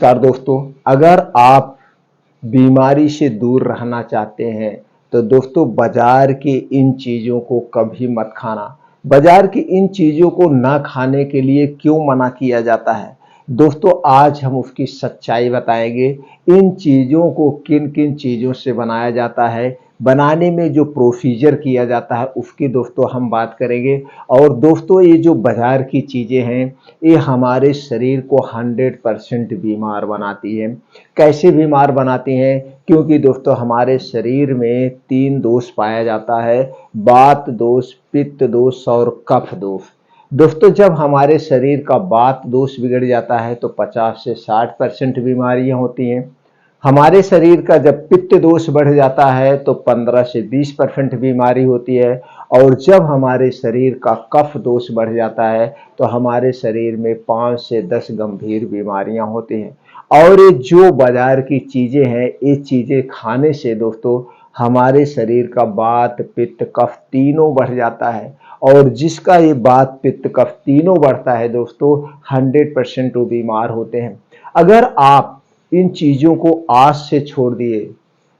नमस्कार दोस्तों। अगर आप बीमारी से दूर रहना चाहते हैं तो दोस्तों बाजार की इन चीज़ों को कभी मत खाना। बाजार की इन चीज़ों को ना खाने के लिए क्यों मना किया जाता है दोस्तों, आज हम उसकी सच्चाई बताएंगे। इन चीज़ों को किन किन चीज़ों से बनाया जाता है, बनाने में जो प्रोसीजर किया जाता है उसकी दोस्तों हम बात करेंगे। और दोस्तों ये जो बाजार की चीज़ें हैं ये हमारे शरीर को 100% बीमार बनाती है। कैसे बीमार बनाती हैं? क्योंकि दोस्तों हमारे शरीर में 3 दोष पाया जाता है, वात दोष, पित्त दोष और कफ दोष। दोस्तों जब हमारे शरीर का वात दोष बिगड़ जाता है तो 50 से 60% बीमारियां होती हैं। हमारे शरीर का जब पित्त दोष बढ़ जाता है तो 15 से 20% बीमारी होती है। और जब हमारे शरीर का कफ दोष बढ़ जाता है तो हमारे शरीर में 5 से 10 गंभीर बीमारियां होती हैं। और ये जो बाजार की चीज़ें हैं ये चीज़ें खाने से दोस्तों हमारे शरीर का वात, पित्त, कफ तीनों बढ़ जाता है। और जिसका ये वात, पित्त, कफ तीनों बढ़ता है दोस्तों 100% वो बीमार होते हैं। अगर आप इन चीज़ों को आज से छोड़ दिए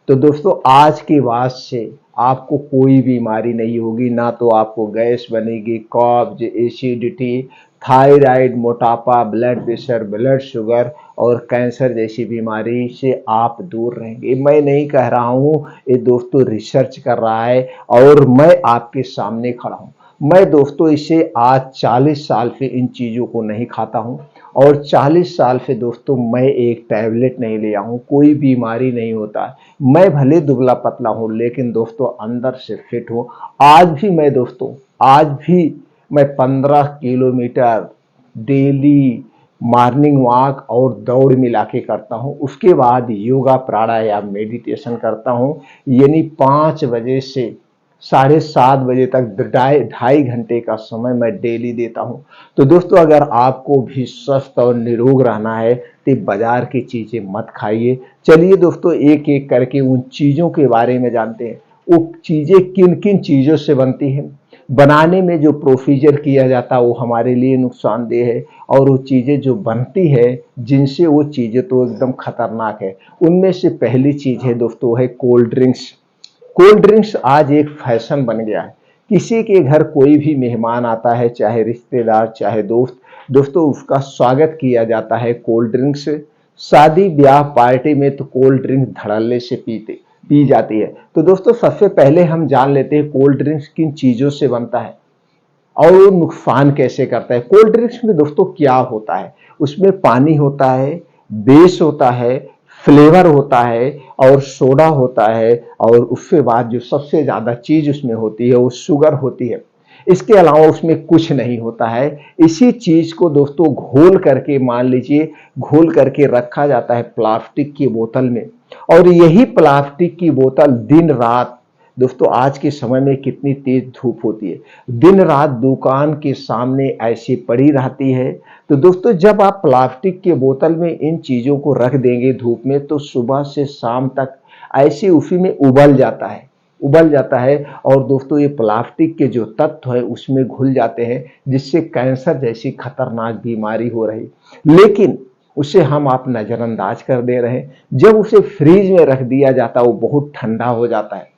तो दोस्तों आज के बाद से आपको कोई बीमारी नहीं होगी। ना तो आपको गैस बनेगी, कब्ज, एसिडिटी, थायराइड, मोटापा, ब्लड प्रेशर, ब्लड शुगर और कैंसर जैसी बीमारी से आप दूर रहेंगे। मैं नहीं कह रहा हूँ, ये दोस्तों रिसर्च कर रहा है और मैं आपके सामने खड़ा हूँ। मैं दोस्तों इसे आज 40 साल से इन चीज़ों को नहीं खाता हूँ और 40 साल से दोस्तों मैं एक टैबलेट नहीं लिया हूँ, कोई बीमारी नहीं होता। मैं भले दुबला पतला हूँ लेकिन दोस्तों अंदर से फिट हूँ। आज भी मैं 15 किलोमीटर डेली मॉर्निंग वॉक और दौड़ मिला के करता हूँ। उसके बाद योगा, प्राणायाम, मेडिटेशन करता हूँ। यानी 5 बजे से 7:30 बजे तक ढाई घंटे का समय मैं डेली देता हूँ। तो दोस्तों अगर आपको भी स्वस्थ और निरोग रहना है तो बाजार की चीज़ें मत खाइए। चलिए दोस्तों एक एक करके उन चीज़ों के बारे में जानते हैं। वो चीज़ें किन किन चीज़ों से बनती हैं, बनाने में जो प्रोसीजर किया जाता है वो हमारे लिए नुकसानदेह है। और वो चीज़ें जो बनती है जिनसे वो चीज़ें तो एकदम खतरनाक है। उनमें से पहली चीज़ है दोस्तों है कोल्ड ड्रिंक्स। कोल्ड ड्रिंक्स आज एक फैशन बन गया है। किसी के घर कोई भी मेहमान आता है, चाहे रिश्तेदार चाहे दोस्त, दोस्तों उसका स्वागत किया जाता है कोल्ड ड्रिंक से। शादी ब्याह पार्टी में तो कोल्ड ड्रिंक धड़ल्ले से पी जाती है। तो दोस्तों सबसे पहले हम जान लेते हैं कोल्ड ड्रिंक्स किन चीज़ों से बनता है और वो नुकसान कैसे करता है। कोल्ड ड्रिंक्स में दोस्तों क्या होता है? उसमें पानी होता है, बेस होता है, फ्लेवर होता है और सोडा होता है। और उसके बाद जो सबसे ज़्यादा चीज़ उसमें होती है वो शुगर होती है। इसके अलावा उसमें कुछ नहीं होता है। इसी चीज़ को दोस्तों घोल करके, मान लीजिए घोल करके रखा जाता है प्लास्टिक की बोतल में। और यही प्लास्टिक की बोतल दिन रात, दोस्तों आज के समय में कितनी तेज धूप होती है, दिन रात दुकान के सामने ऐसी पड़ी रहती है। तो दोस्तों जब आप प्लास्टिक के बोतल में इन चीज़ों को रख देंगे धूप में तो सुबह से शाम तक ऐसे उसी में उबल जाता है। और दोस्तों ये प्लास्टिक के जो तत्व है उसमें घुल जाते हैं जिससे कैंसर जैसी खतरनाक बीमारी हो रही। लेकिन उसे हम आप नज़रअंदाज कर दे रहे हैं। जब उसे फ्रीज में रख दिया जाता है वो बहुत ठंडा हो जाता है,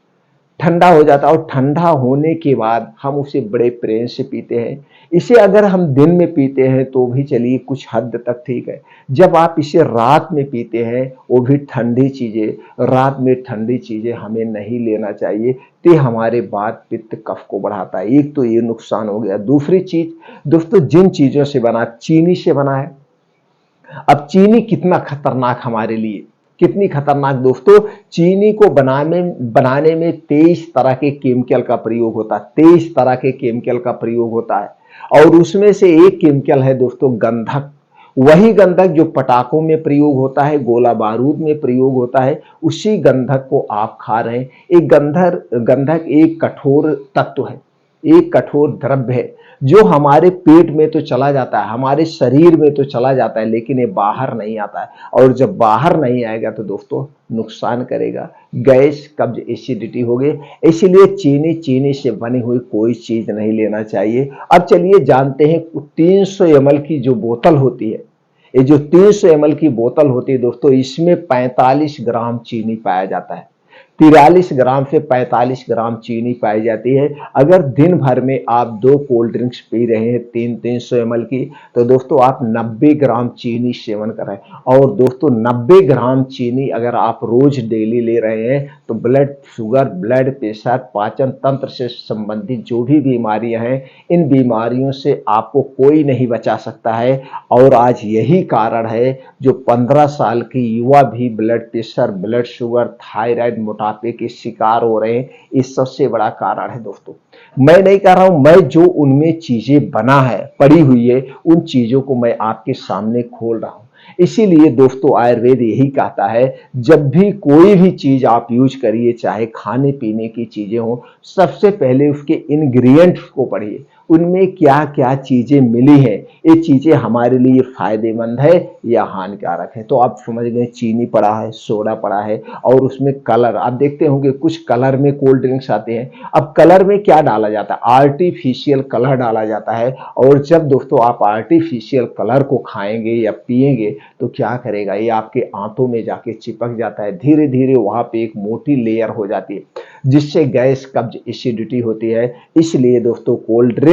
और ठंडा होने के बाद हम उसे बड़े प्रेम से पीते हैं। इसे अगर हम दिन में पीते हैं तो भी चलिए कुछ हद तक ठीक है। जब आप इसे रात में पीते हैं, वो भी ठंडी चीज़ें, रात में ठंडी चीज़ें हमें नहीं लेना चाहिए। ते हमारे वात, पित्त, कफ को बढ़ाता है। एक तो ये नुकसान हो गया। दूसरी चीज़ दोस्तों जिन चीज़ों से बना, चीनी से बना है। अब चीनी कितना खतरनाक हमारे लिए, कितनी खतरनाक दोस्तों। चीनी को बनाने में 23 तरह के केमिकल का प्रयोग होता है, 23 तरह के केमिकल का प्रयोग होता है। और उसमें से एक केमिकल है दोस्तों गंधक। वही गंधक जो पटाखों में प्रयोग होता है, गोला बारूद में प्रयोग होता है, उसी गंधक को आप खा रहे हैं। एक गंधक एक कठोर तत्व है, एक कठोर द्रव्य है जो हमारे पेट में तो चला जाता है, हमारे शरीर में तो चला जाता है, लेकिन ये बाहर नहीं आता है। और जब बाहर नहीं आएगा तो दोस्तों नुकसान करेगा, गैस, कब्ज, एसिडिटी हो गए। इसीलिए चीनी से बनी हुई कोई चीज नहीं लेना चाहिए। अब चलिए जानते हैं 300 ml की जो बोतल होती है, ये जो 300 ml की बोतल होती है दोस्तों, इसमें 45 ग्राम चीनी पाया जाता है। 43 ग्राम से 45 ग्राम चीनी पाई जाती है। अगर दिन भर में आप 2 कोल्ड ड्रिंक्स पी रहे हैं 300 ml की, तो दोस्तों आप 90 ग्राम चीनी सेवन कर रहे हैं। और दोस्तों 90 ग्राम चीनी अगर आप रोज डेली ले रहे हैं तो ब्लड शुगर, ब्लड प्रेशर, पाचन तंत्र से संबंधित जो भी बीमारियां हैं, इन बीमारियों से आपको कोई नहीं बचा सकता है। और आज यही कारण है जो 15 साल के युवा भी blood pressure, blood sugar, thyroid, मोटापे के शिकार हो रहे हैं। ये सबसे बड़ा कारण है दोस्तों। मैं नहीं कह रहा हूं, मैं जो उनमें चीजें बना है, पड़ी हुई है, उन चीजों को मैं आपके सामने खोल रहा हूं। इसीलिए दोस्तों आयुर्वेद यही कहता है, जब भी कोई भी चीज आप यूज करिए, चाहे खाने पीने की चीजें हो, सबसे पहले उसके इंग्रेडिएंट्स को पढ़िए, उनमें क्या क्या चीजें मिली हैं, ये चीजें हमारे लिए फायदेमंद है या हानिकारक है। तो आप समझ गए, चीनी पड़ा है, सोडा पड़ा है, और उसमें कलर आप देखते होंगे, कुछ कलर में कोल्ड ड्रिंक्स आते हैं। अब कलर में क्या डाला जाता है? आर्टिफिशियल कलर डाला जाता है। और जब दोस्तों आप आर्टिफिशियल कलर को खाएंगे या पिएंगे तो क्या करेगा, ये आपके आंतों में जाके चिपक जाता है, धीरे धीरे वहां पे एक मोटी लेयर हो जाती है, जिससे गैस, कब्ज, एसिडिटी होती है। इसलिए दोस्तों कोल्ड ड्रिंक्स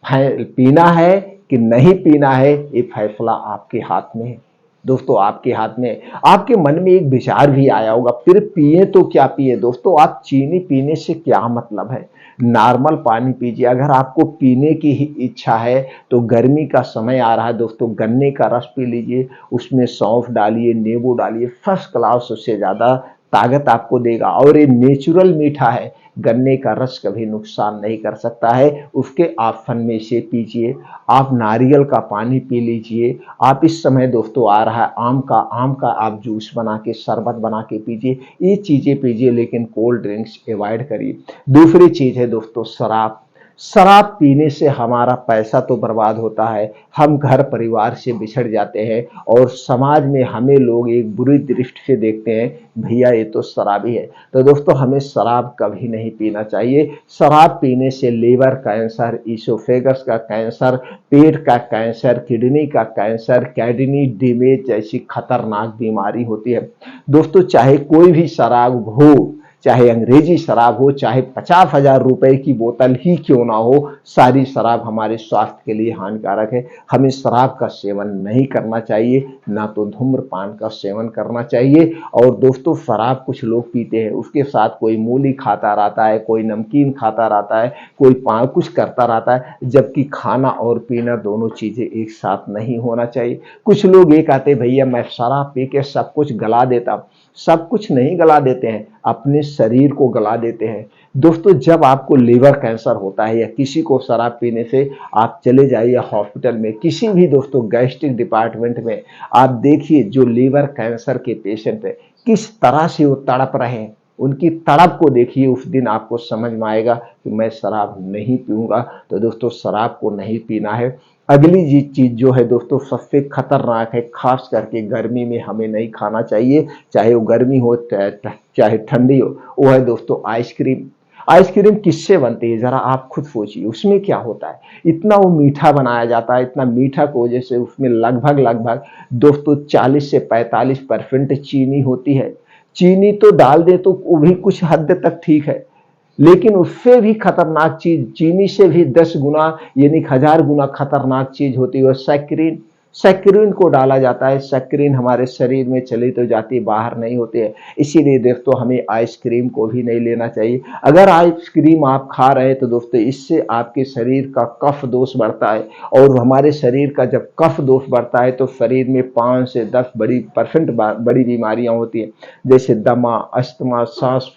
पीना है कि नहीं पीना है, ये फैसला आपके हाथ में है दोस्तों, आपके हाथ में। आपके मन में एक विचार भी आया होगा, फिर पिए तो क्या पिए? दोस्तों आप चीनी पीने से क्या मतलब है? नॉर्मल पानी पीजिए। अगर आपको पीने की ही इच्छा है तो गर्मी का समय आ रहा है दोस्तों, गन्ने का रस पी लीजिए, उसमें सौंफ डालिए, नींबू डालिए, फर्स्ट क्लास, उससे ज्यादा ताकत आपको देगा। और ये नेचुरल मीठा है, गन्ने का रस कभी नुकसान नहीं कर सकता है, उसके आप फन में से पीजिए। आप नारियल का पानी पी लीजिए। आप इस समय दोस्तों आ रहा है आम का आप जूस बना के, शरबत बना के पीजिए, ये चीजें पीजिए, लेकिन कोल्ड ड्रिंक्स अवॉइड करिए। दूसरी चीज है दोस्तों शराब। शराब पीने से हमारा पैसा तो बर्बाद होता है, हम घर परिवार से बिछड़ जाते हैं, और समाज में हमें लोग एक बुरी दृष्टि से देखते हैं, भैया ये तो शराबी है। तो दोस्तों हमें शराब कभी नहीं पीना चाहिए। शराब पीने से लीवर कैंसर, इसोफेगस का कैंसर, पेट का कैंसर, किडनी का कैंसर, किडनी डैमेज जैसी खतरनाक बीमारी होती है दोस्तों। चाहे कोई भी शराब हो, चाहे अंग्रेजी शराब हो, चाहे 50,000 रुपए की बोतल ही क्यों ना हो, सारी शराब हमारे स्वास्थ्य के लिए हानिकारक है। हमें शराब का सेवन नहीं करना चाहिए, ना तो धूम्रपान का सेवन करना चाहिए। और दोस्तों शराब कुछ लोग पीते हैं, उसके साथ कोई मूली खाता रहता है, कोई नमकीन खाता रहता है, कोई कुछ करता रहता है, जबकि खाना और पीना दोनों चीजें एक साथ नहीं होना चाहिए। कुछ लोग ये कहते हैं, भैया मैं शराब पी के सब कुछ गला देता। सब कुछ नहीं गला देते हैं, अपने शरीर को गला देते हैं दोस्तों। जब आपको लीवर कैंसर होता है या किसी को शराब पीने से, आप चले जाइए हॉस्पिटल में, किसी भी दोस्तों गैस्ट्रिक डिपार्टमेंट में, आप देखिए जो लीवर कैंसर के पेशेंट है किस तरह से वो तड़प रहे हैं, उनकी तड़प को देखिए, उस दिन आपको समझ में आएगा कि मैं शराब नहीं पीऊंगा। तो दोस्तों शराब को नहीं पीना है। अगली चीज जो है दोस्तों सबसे खतरनाक है, खास करके गर्मी में हमें नहीं खाना चाहिए, चाहे वो गर्मी हो चाहे ठंडी हो, वो है दोस्तों आइसक्रीम। आइसक्रीम किससे बनती है जरा आप खुद सोचिए, उसमें क्या होता है? इतना वो मीठा बनाया जाता है, इतना मीठा की वजह से उसमें लगभग लगभग दोस्तों 40 से 45% चीनी होती है। चीनी तो डाल दे तो वो भी कुछ हद तक ठीक है, लेकिन उससे भी खतरनाक चीज, चीनी से भी 10 गुना यानी 1000 गुना खतरनाक चीज होती है सैक्रिन। सैक्रिन को डाला जाता है, सैक्रिन हमारे शरीर में चली तो जाती, बाहर नहीं होती है। इसीलिए दोस्तों हमें आइसक्रीम को भी नहीं लेना चाहिए। अगर आइसक्रीम आप खा रहे हैं तो दोस्तों इससे आपके शरीर का कफ दोष बढ़ता है, और हमारे शरीर का जब कफ दोष बढ़ता है तो शरीर में 5 से 10 बड़ी बीमारियां होती हैं, जैसे दमा, अस्थमा, सांस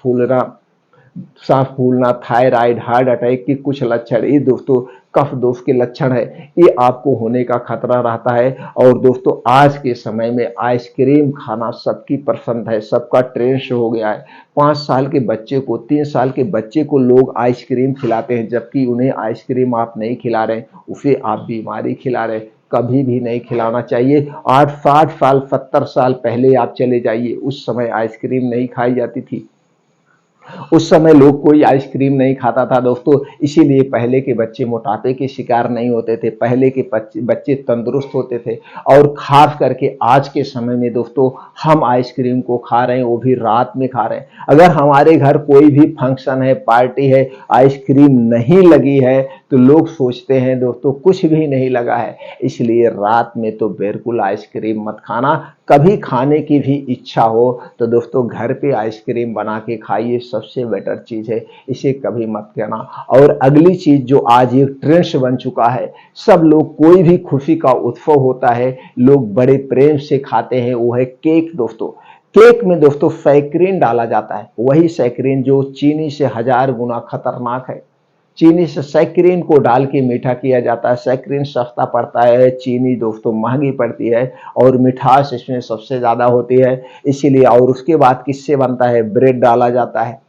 फूलना, थायराइड, हार्ट अटैक के कुछ लक्षण, ये दोस्तों कफ दोष के लक्षण है, ये आपको होने का खतरा रहता है। और दोस्तों आज के समय में आइसक्रीम खाना सबकी पसंद है, सबका ट्रेंड हो गया है। 5 साल के बच्चे को, 3 साल के बच्चे को लोग आइसक्रीम खिलाते हैं, जबकि उन्हें आइसक्रीम आप नहीं खिला रहे, उसे आप बीमारी खिला रहे। कभी भी नहीं खिलाना चाहिए। 60 साल 70 साल पहले आप चले जाइए, उस समय आइसक्रीम नहीं खाई जाती थी। उस समय लोग कोई आइसक्रीम नहीं खाता था दोस्तों, इसीलिए पहले के बच्चे मोटापे के शिकार नहीं होते थे, पहले के बच्चे तंदुरुस्त होते थे। और खास करके आज के समय में दोस्तों हम आइसक्रीम को खा रहे हैं, वो भी रात में खा रहे हैं। अगर हमारे घर कोई भी फंक्शन है, पार्टी है, आइसक्रीम नहीं लगी है तो लोग सोचते हैं दोस्तों कुछ भी नहीं लगा है। इसलिए रात में तो बिल्कुल आइसक्रीम मत खाना। कभी खाने की भी इच्छा हो तो दोस्तों घर पे आइसक्रीम बना के खाइए, सबसे बेटर चीज है, इसे कभी मत करना। और अगली चीज जो आज एक ट्रेंड्स बन चुका है, सब लोग कोई भी खुशी का उत्सव होता है लोग बड़े प्रेम से खाते हैं, वो है केक दोस्तों। केक में दोस्तों सैकरीन डाला जाता है, वही सैकरीन जो चीनी से 1000 गुना खतरनाक है। चीनी से सैकरीन को डाल के मीठा किया जाता है। सैकरीन सस्ता पड़ता है, चीनी दोस्तों महंगी पड़ती है, और मिठास इसमें सबसे ज्यादा होती है, इसीलिए। और उसके बाद किससे बनता है? ब्रेड डाला जाता है।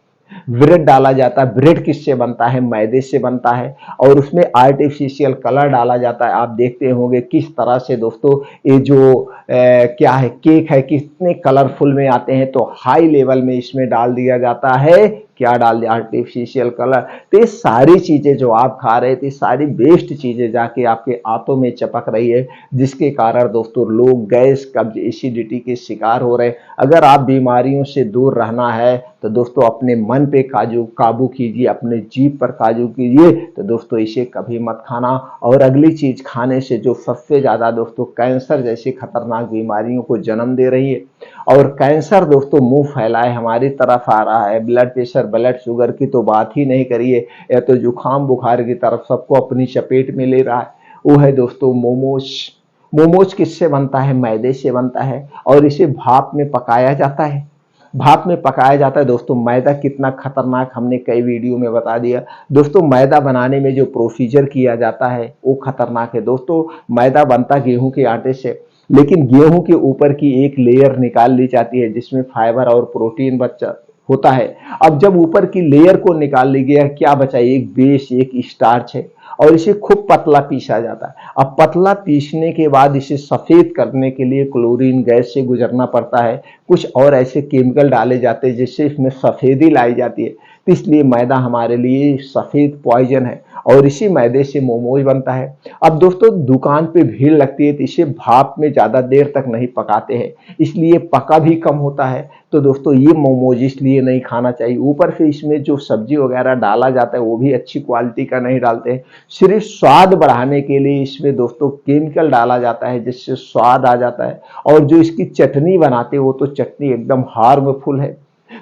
ब्रेड डाला जाता है, ब्रेड किससे बनता है? मैदे से बनता है, और उसमें आर्टिफिशियल कलर डाला जाता है। आप देखते होंगे किस तरह से दोस्तों ये जो क्या है, केक है, कितने कलरफुल में आते हैं। तो हाई लेवल में इसमें डाल दिया जाता है, क्या डाल दिया? Artificial colour. तो ये सारी चीजें जो आप खा रहे थे, सारी बेस्ट चीजें जाके आपके आंतों में चपक रही है, जिसके कारण दोस्तों लोग गैस, कब्ज, एसिडिटी के शिकार हो रहे हैं। अगर आप बीमारियों से दूर रहना है तो दोस्तों अपने मन पे काबू कीजिए, अपने जीभ पर काबू कीजिए, तो दोस्तों इसे कभी मत खाना। और अगली चीज, खाने से जो सबसे ज्यादा दोस्तों कैंसर जैसी खतरनाक बीमारियों को जन्म दे रही है। और कैंसर दोस्तों मुंह फैलाए हमारी तरफ आ रहा है। ब्लड प्रेशर, ब्लड शुगर की तो बात ही नहीं करिए, या तो जुकाम बुखार की तरफ सबको अपनी चपेट में ले रहा है। वो है दोस्तों मोमोज। मोमोज किससे बनता है? मैदे से बनता है, और इसे भाप में पकाया जाता है। भाप में पकाया जाता है दोस्तों। मैदा कितना खतरनाक हमने कई वीडियो में बता दिया दोस्तों। मैदा बनाने में जो प्रोसीजर किया जाता है वो खतरनाक है दोस्तों। मैदा बनता गेहूं के आटे से, लेकिन गेहूं के ऊपर की एक लेयर निकाल ली जाती है जिसमें फाइबर और प्रोटीन बचा होता है। अब जब ऊपर की लेयर को निकाल ली गया, क्या बचा? एक बेस, एक स्टार्च है, और इसे खूब पतला पीसा जाता है। अब पतला पीसने के बाद इसे सफेद करने के लिए क्लोरीन गैस से गुजरना पड़ता है, कुछ और ऐसे केमिकल डाले जाते हैं जिससे इसमें सफेदी लाई जाती है। तो इसलिए मैदा हमारे लिए सफेद पॉइजन है, और इसी मैदे से मोमोज बनता है। अब दोस्तों दुकान पे भीड़ लगती है तो इसे भाप में ज्यादा देर तक नहीं पकाते हैं, इसलिए पका भी कम होता है। तो दोस्तों ये मोमोज इसलिए नहीं खाना चाहिए। ऊपर से इसमें जो सब्जी वगैरह डाला जाता है वो भी अच्छी क्वालिटी का नहीं डालते हैं, सिर्फ स्वाद बढ़ाने के लिए इसमें दोस्तों केमिकल डाला जाता है जिससे स्वाद आ जाता है। और जो इसकी चटनी बनाते हैं वो तो चटनी एकदम हार्मफुल है।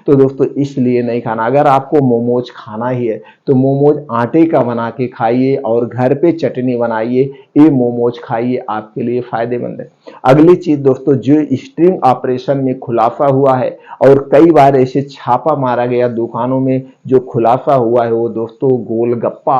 तो दोस्तों इसलिए नहीं खाना। अगर आपको मोमोज खाना ही है तो मोमोज आटे का बना के खाइए, और घर पे चटनी बनाइए, ये मोमोज खाइए, आपके लिए फायदेमंद है। अगली चीज दोस्तों, जो स्ट्रिंग ऑपरेशन में खुलासा हुआ है, और कई बार ऐसे छापा मारा गया दुकानों में, जो खुलासा हुआ है वो दोस्तों गोलगप्पा,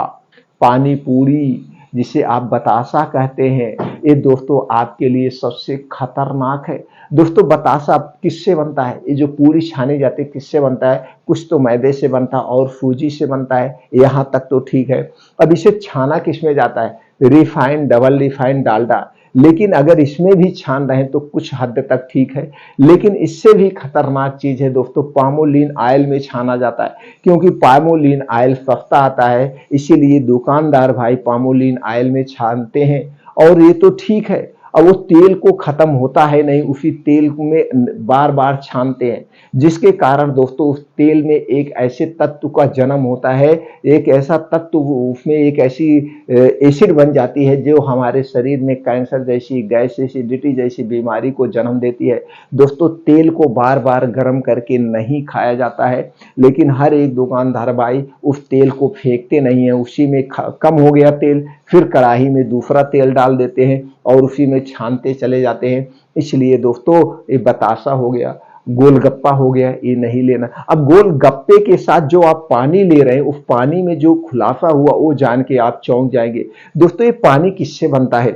पानी पूरी, जिसे आप बतासा कहते हैं, ये दोस्तों आपके लिए सबसे खतरनाक है। दोस्तों बतासा किससे बनता है? ये जो पूरी छानी जाती है किससे बनता है? कुछ तो मैदे से बनता है और सूजी से बनता है, यहाँ तक तो ठीक है। अब इसे छाना किसमें जाता है? Refined, double refined Dalda. लेकिन अगर इसमें भी छान रहे तो कुछ हद तक ठीक है, लेकिन इससे भी खतरनाक चीज है दोस्तों, पामोलिन ऑयल में छाना जाता है। क्योंकि पामोलिन ऑयल सस्ता आता है, इसीलिए दुकानदार भाई पामोलिन ऑयल में छानते हैं। और ये तो ठीक है, अब वो तेल को खत्म होता है नहीं, उसी तेल में बार बार छानते हैं, जिसके कारण दोस्तों उस तेल में एक ऐसे तत्व का जन्म होता है, एक ऐसा तत्व, उसमें एक ऐसी एसिड बन जाती है जो हमारे शरीर में कैंसर जैसी, गैस, एसिडिटी जैसी बीमारी को जन्म देती है। दोस्तों तेल को बार बार गर्म करके नहीं खाया जाता है, लेकिन हर एक दुकानदार भाई उस तेल को फेंकते नहीं है, उसी में कम हो गया तेल, फिर कढ़ाई में दूसरा तेल डाल देते हैं और उसी में छानते चले जाते हैं। इसलिए दोस्तों ये बतासा हो गया, गोलगप्पा हो गया, ये नहीं लेना। अब गोलगप्पे के साथ जो आप पानी ले रहे हैं, उस पानी में जो खुलासा हुआ वो जान के आप चौंक जाएंगे। दोस्तों ये पानी किससे बनता है?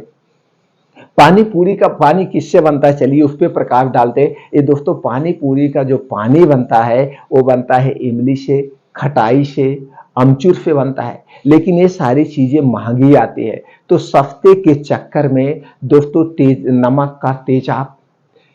पानी पूरी का पानी किससे बनता है? चलिए उस पर प्रकाश डालते हैं। ये दोस्तों पानी पूरी का जो पानी बनता है वो बनता है इमली से, खटाई से, अमचूर से बनता है। लेकिन ये सारी चीजें महंगी आती है, तो सस्ते के चक्कर में दोस्तों नमक का तेजाब,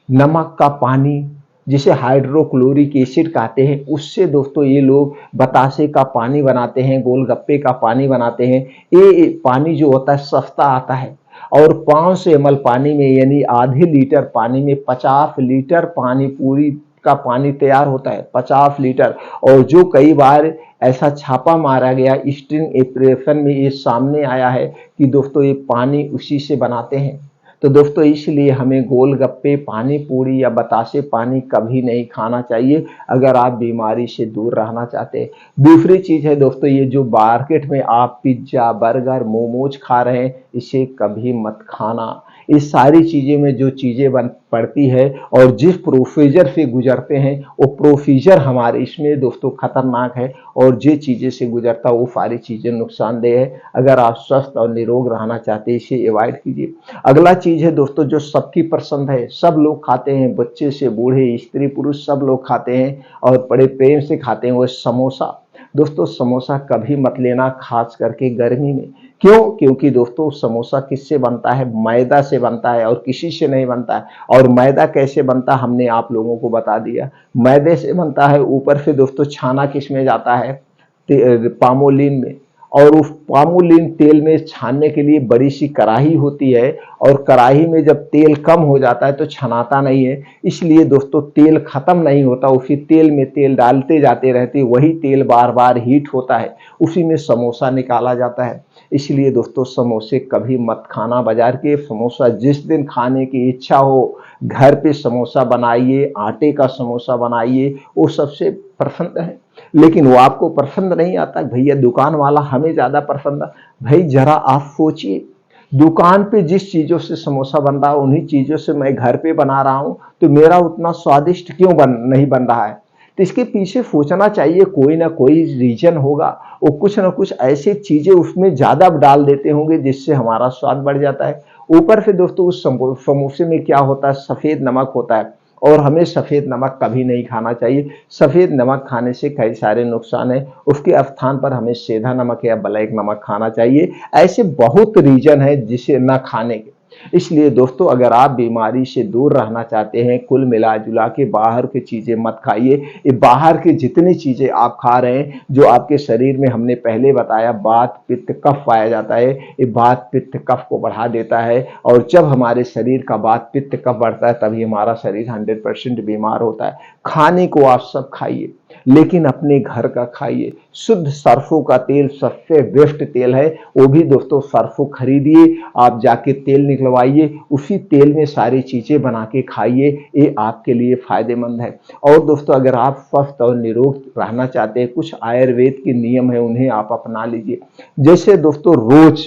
नमक का पानी, जिसे हाइड्रोक्लोरिक एसिड कहते हैं, उससे दोस्तों ये लोग बतासे का पानी बनाते हैं, गोलगप्पे का पानी बनाते हैं। ये पानी जो होता है सस्ता आता है और 500 ml पानी में यानी आधे लीटर पानी में 50 लीटर पानी पूरी का पानी तैयार होता है, 50 लीटर। और जो कई बार ऐसा छापा मारा गया स्ट्रिंग ऑपरेशन में ये सामने आया है कि दोस्तों ये पानी उसी से बनाते हैं। तो दोस्तों इसलिए हमें गोलगप्पे, पानी पूरी या बतासे पानी कभी नहीं खाना चाहिए अगर आप बीमारी से दूर रहना चाहते हैं। दूसरी चीज है दोस्तों, ये जो मार्केट में आप पिज्जा, बर्गर, मोमोज खा रहे हैं, इसे कभी मत खाना। इस सारी चीजें में जो चीजें बन पड़ती है और जिस प्रोसीजर से गुजरते हैं वो प्रोसीजर हमारे इसमें दोस्तों खतरनाक है, और जो चीजें से गुजरता वो सारी चीजें नुकसानदेह है। अगर आप स्वस्थ और निरोग रहना चाहते हैं इसे अवॉइड कीजिए। अगला चीज है दोस्तों जो सबकी पसंद है, सब लोग खाते हैं, बच्चे से बूढ़े, स्त्री पुरुष सब लोग खाते हैं और बड़े प्रेम से खाते हैं, वो समोसा। दोस्तों समोसा कभी मत लेना, खास करके गर्मी में। क्यों? क्योंकि दोस्तों समोसा किससे बनता है? मैदा से बनता है और किसी से नहीं बनता है। और मैदा कैसे बनता है हमने आप लोगों को बता दिया, मैदे से बनता है। ऊपर से दोस्तों छाना किस में जाता है? पामोलिन में। और उस पामोलिन तेल में छानने के लिए बड़ी सी कढ़ाई होती है, और कढ़ाई में जब तेल कम हो जाता है तो छनाता नहीं है। इसलिए दोस्तों तेल खत्म नहीं होता, उसी तेल में तेल डालते जाते रहते, वही तेल बार बार हीट होता है, उसी में समोसा निकाला जाता है। इसलिए दोस्तों समोसे कभी मत खाना बाजार के। समोसा जिस दिन खाने की इच्छा हो घर पे समोसा बनाइए, आटे का समोसा बनाइए, वो सबसे पसंद है। लेकिन वो आपको पसंद नहीं आता भैया, दुकान वाला हमें ज्यादा पसंद है। भाई जरा आप सोचिए, दुकान पे जिस चीजों से समोसा बन रहा है उन्हीं चीजों से मैं घर पे बना रहा हूं, तो मेरा उतना स्वादिष्ट क्यों नहीं बन रहा है? तो इसके पीछे सोचना चाहिए, कोई ना कोई रीजन होगा। वो कुछ ना कुछ ऐसी चीजें उसमें ज्यादा डाल देते होंगे जिससे हमारा स्वाद बढ़ जाता है। ऊपर से दोस्तों उस समोसे में क्या होता है? सफेद नमक होता है, और हमें सफेद नमक कभी नहीं खाना चाहिए। सफेद नमक खाने से कई सारे नुकसान है, उसके स्थान पर हमें सेंधा नमक या ब्लैक नमक खाना चाहिए। ऐसे बहुत रीजन है जिसे न खाने के। इसलिए दोस्तों अगर आप बीमारी से दूर रहना चाहते हैं, कुल मिला जुला के बाहर की चीजें मत खाइए। ये बाहर की जितनी चीजें आप खा रहे हैं जो आपके शरीर में, हमने पहले बताया, वात पित्त कफ पाया जाता है, ये वात पित्त कफ को बढ़ा देता है। और जब हमारे शरीर का वात पित्त कफ बढ़ता है तभी हमारा शरीर 100% बीमार होता है। खाने को आप सब खाइए, लेकिन अपने घर का खाइए। शुद्ध सरसों का तेल सबसे बेस्ट तेल है, वो भी दोस्तों सरसों खरीदिए, आप जाके तेल निकलवाइए, उसी तेल में सारी चीजें बना के खाइए, ये आपके लिए फायदेमंद है। और दोस्तों अगर आप स्वस्थ और निरोग रहना चाहते हैं, कुछ आयुर्वेद के नियम है उन्हें आप अपना लीजिए। जैसे दोस्तों रोज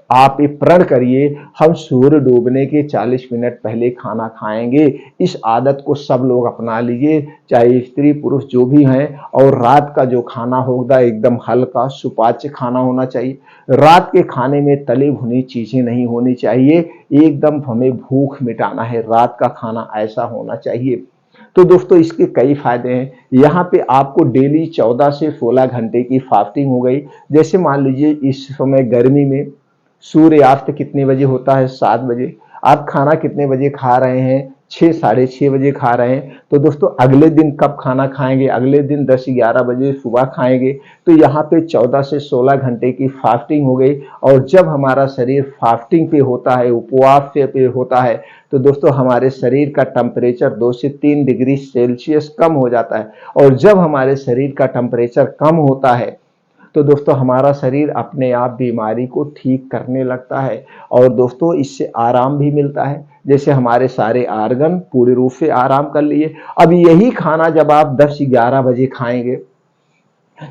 आप ये प्रण करिए, हम सूर्य डूबने के 40 मिनट पहले खाना खाएंगे। इस आदत को सब लोग अपना लीजिए, चाहे स्त्री पुरुष जो भी हैं। और रात का जो खाना होगा एकदम हल्का सुपाच्य खाना होना चाहिए। रात के खाने में तली भुनी चीजें नहीं होनी चाहिए, एकदम हमें भूख मिटाना है, रात का खाना ऐसा होना चाहिए। तो दोस्तों इसके कई फायदे हैं। यहाँ पे आपको डेली 14 से 16 घंटे की फास्टिंग हो गई। जैसे मान लीजिए इस समय गर्मी में सूर्यास्त कितने बजे होता है? 7 बजे। आप खाना कितने बजे खा रहे हैं? 6, साढ़े 6 बजे खा रहे हैं। तो दोस्तों अगले दिन कब खाना खाएंगे? अगले दिन 10-11 बजे सुबह खाएंगे। तो यहाँ पे 14 से 16 घंटे की फास्टिंग हो गई। और जब हमारा शरीर फास्टिंग पे होता है, उपवास पे होता है, तो दोस्तों हमारे शरीर का टेम्परेचर 2 से 3 डिग्री सेल्सियस कम हो जाता है। और जब हमारे शरीर का टेम्परेचर कम होता है तो दोस्तों हमारा शरीर अपने आप बीमारी को ठीक करने लगता है। और दोस्तों इससे आराम भी मिलता है, जैसे हमारे सारे आर्गन पूरे रूप से आराम कर लिए। अब यही खाना जब आप 10-11 बजे खाएंगे,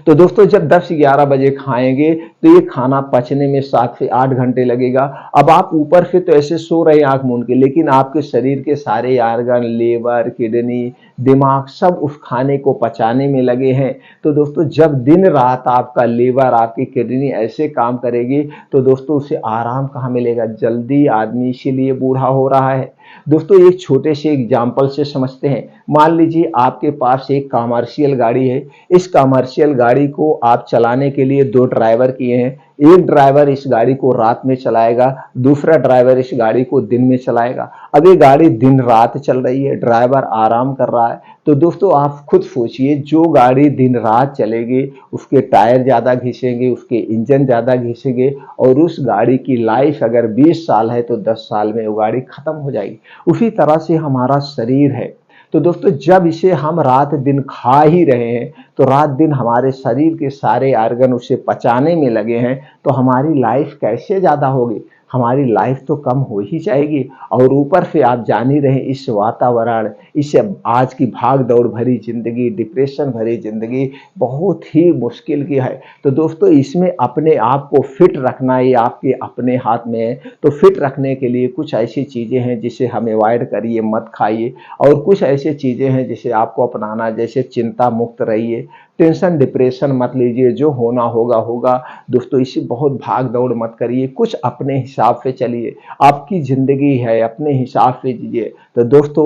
तो दोस्तों जब 10-11 बजे खाएंगे तो ये खाना पचने में 7 से 8 घंटे लगेगा। अब आप ऊपर से तो ऐसे सो रहे हैं आंख मूंद के, लेकिन आपके शरीर के सारे आर्गन, लीवर, किडनी, दिमाग सब उस खाने को पचाने में लगे हैं। तो दोस्तों जब दिन रात आपका लीवर, आपकी किडनी ऐसे काम करेगी तो दोस्तों उसे आराम कहाँ मिलेगा? जल्दी आदमी इसीलिए बूढ़ा हो रहा है। दोस्तों एक छोटे से एग्जाम्पल से समझते हैं। मान लीजिए आपके पास एक कमर्शियल गाड़ी है, इस कमर्शियल गाड़ी को आप चलाने के लिए 2 ड्राइवर किए हैं। एक ड्राइवर इस गाड़ी को रात में चलाएगा, दूसरा ड्राइवर इस गाड़ी को दिन में चलाएगा। अब ये गाड़ी दिन रात चल रही है, ड्राइवर आराम कर रहा है, तो दोस्तों आप खुद सोचिए, जो गाड़ी दिन रात चलेगी उसके टायर ज़्यादा घिसेंगे, उसके इंजन ज़्यादा घिसेंगे, और उस गाड़ी की लाइफ अगर 20 साल है तो 10 साल में वो गाड़ी खत्म हो जाएगी। उसी तरह से हमारा शरीर है। तो दोस्तों जब इसे हम रात दिन खा ही रहे हैं, तो रात दिन हमारे शरीर के सारे आर्गन उसे पचाने में लगे हैं, तो हमारी लाइफ कैसे ज़्यादा होगी? हमारी लाइफ तो कम हो ही जाएगी। और ऊपर से आप जान ही रहे इस वातावरण, इस आज की भाग दौड़ भरी जिंदगी, डिप्रेशन भरी जिंदगी बहुत ही मुश्किल की है। तो दोस्तों इसमें अपने आप को फिट रखना ये आपके अपने हाथ में है। तो फिट रखने के लिए कुछ ऐसी चीज़ें हैं जिसे हम अवॉइड करिए, मत खाइए, और कुछ ऐसी चीज़ें हैं जिसे आपको अपनाना, जैसे चिंता मुक्त रहिए, टेंशन डिप्रेशन मत लीजिए, जो होना होगा होगा। दोस्तों इसे बहुत भाग दौड़ मत करिए, कुछ अपने हिसाब से चलिए, आपकी ज़िंदगी है, अपने हिसाब से जीजिए। तो दोस्तों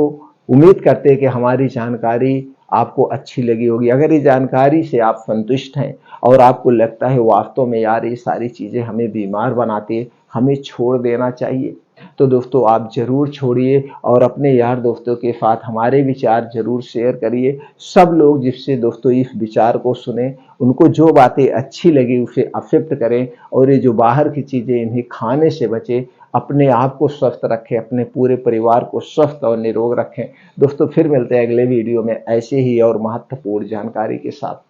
उम्मीद करते हैं कि हमारी जानकारी आपको अच्छी लगी होगी। अगर ये जानकारी से आप संतुष्ट हैं और आपको लगता है वास्तव में यार ये सारी चीज़ें हमें बीमार बनाती है, हमें छोड़ देना चाहिए, तो दोस्तों आप ज़रूर छोड़िए और अपने यार दोस्तों के साथ हमारे विचार ज़रूर शेयर करिए। सब लोग जिससे दोस्तों इस विचार को सुने, उनको जो बातें अच्छी लगी उसे एक्सेप्ट करें, और ये जो बाहर की चीज़ें इन्हें खाने से बचें, अपने आप को स्वस्थ रखें, अपने पूरे परिवार को स्वस्थ और निरोग रखें। दोस्तों फिर मिलते हैं अगले वीडियो में ऐसे ही और महत्वपूर्ण जानकारी के साथ।